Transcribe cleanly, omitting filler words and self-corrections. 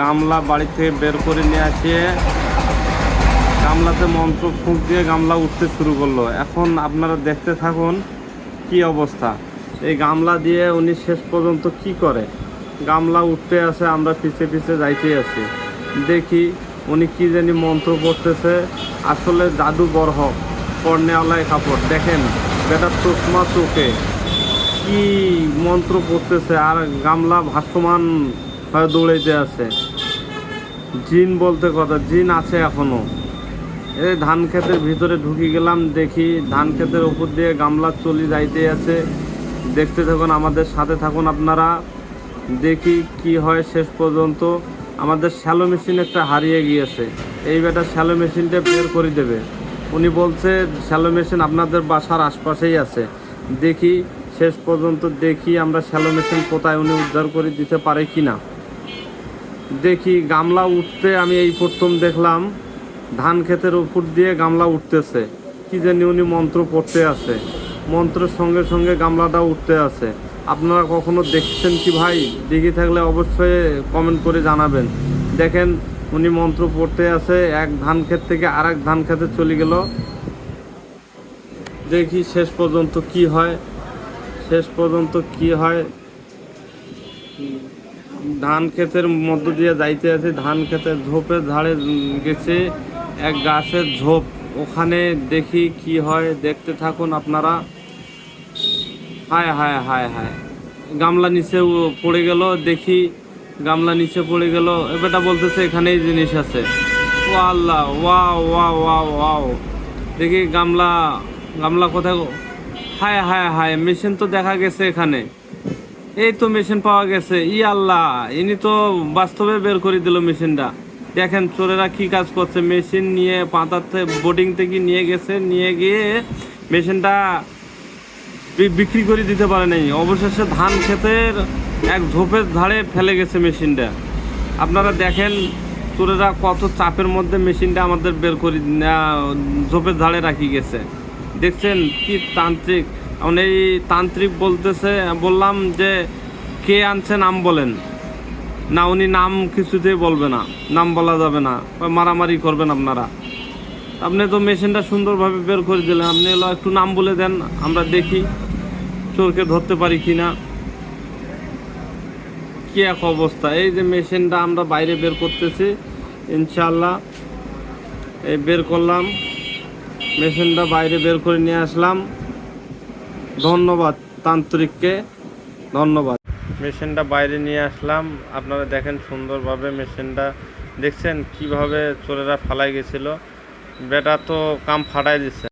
গামলা বাড়ি থেকে বের করে নিয়ে আসিয়ে গামলাতে মন্ত্র ফুঁক দিয়ে গামলা উঠতে শুরু করলো। এখন আপনারা দেখতে থাকুন কি অবস্থা। এই গামলা দিয়ে উনি শেষ পর্যন্ত কি করে। গামলা উঠতে আসে, আমরা পিছে পিছে যাইতে আছি। দেখি উনি কি জানি মন্ত্র পড়তেছে। আসলে জাদু বরহক কর্নেওয়ালায় কাপড়। দেখেন বেটা চশমা চোখে কি মন্ত্র পড়তেছে, আর গামলা ভাসমান হয়ে দৌড়াইতে আছে। জিন বলতে কথা, জিন আছে এখনো। এই ধান ক্ষেতের ভিতরে ঢুকে গেলাম, দেখি ধান ক্ষেতের উপর দিয়ে গামলা চলে যাইতে আছে। দেখতে থাকুন, আমাদের সাথে থাকুন আপনারা, দেখি কি হয় শেষ পর্যন্ত। আমাদের শ্যালো মেশিন একটা হারিয়ে গিয়েছে, এই বেটা শ্যালো মেশিনটা বের করে দেবে। উনি বলছে শ্যালো মেশিন আপনাদের বাসার আশপাশেই আছে। দেখি শেষ পর্যন্ত, দেখি আমরা শ্যালো মেশিন কোথায় উনি উদ্ধার করে দিতে পারে কি না। দেখি গামলা উঠতে আমি এই প্রথম দেখলাম, ধান ক্ষেতের উপর দিয়ে গামলা উঠতেছে। কি জানি উনি মন্ত্র পড়তে আছে, মন্ত্রের সঙ্গে সঙ্গে গামলাটা উঠতে আছে। আপনারা কখনো দেখছেন কি ভাই? দেখে থাকলে অবশ্যই কমেন্ট করে জানাবেন। দেখেন উনি মন্ত্র পড়তে আছে, এক ধান ক্ষেত থেকে আরেক ধান ক্ষেতে চলে গেল। দেখি শেষ পর্যন্ত কি হয়, শেষ পর্যন্ত কি হয়। ধান ক্ষেতের মধ্য দিয়ে যাইতে আছে, ধান ক্ষেতের ঝোপের ধারে গেছে, এক গাছের ঝোপ, ওখানে দেখি কি হয়। দেখতে থাকুন আপনারা। হায় হায় হায় হায়, গামলা নিচে পড়ে গেল। দেখি গামলা নিচে পড়ে গেল। এবারটা বলতেছে এখানেই জিনিস আছে। ও আল্লাহ, ওয়াও ওয়াও ওয়াও ওয়াও। দেখি গামলা, গামলা কোথায়? হায় হায় হায়, মেশিন তো দেখা গেছে এখানে। এই তো মেশিন পাওয়া গেছে। ই আল্লাহ, ইনি তো বাস্তবে বের করে দিল মেশিনটা। দেখেন চোরেরা কি কাজ করছে। মেশিন নিয়ে পাতাতে বোটিং থেকে নিয়ে গেছে, নিয়ে গিয়ে মেশিনটা বিক্রি করে দিতে পারে নাই। অবশেষে ধান ক্ষেতের এক ঝোপের ধারে ফেলে গেছে মেশিনটা। আপনারা দেখেন চোরেরা কত চাপের মধ্যে মেশিনটা আমাদের বের করে ঝোপের ধারে রাখি গেছে। দেখছেন কি তান্ত্রিক। এখন এই তান্ত্রিক বলতেছে, বললাম যে কে আনছে নাম বলেন না। উনি নাম কিছুতেই বলবে না, নাম বলা যাবে না, মারামারি করবেন আপনারা। আপনি তো মেশিনটা সুন্দরভাবে বের করে দিলেন, আপনি এলো একটু নাম বলে দেন, আমরা দেখি চোরকে ধরতে পারি কি না। কি এক অবস্থা। এই যে মেশিনটা আমরা বাইরে বের করতেছি, ইনশাল্লাহ এই বের করলাম, মেশিনটা বাইরে বের করে নিয়ে আসলাম। ধন্যবাদ তান্ত্রিককে, ধন্যবাদ। মেশিনটা বাইরে নিয়ে আসলাম, আপনারা দেখেন সুন্দরভাবে মেশিনটা। দেখছেন কিভাবে চোরেরা ফালাই গেছিল। বেটা তো কাম ফাটাই দিচ্ছে।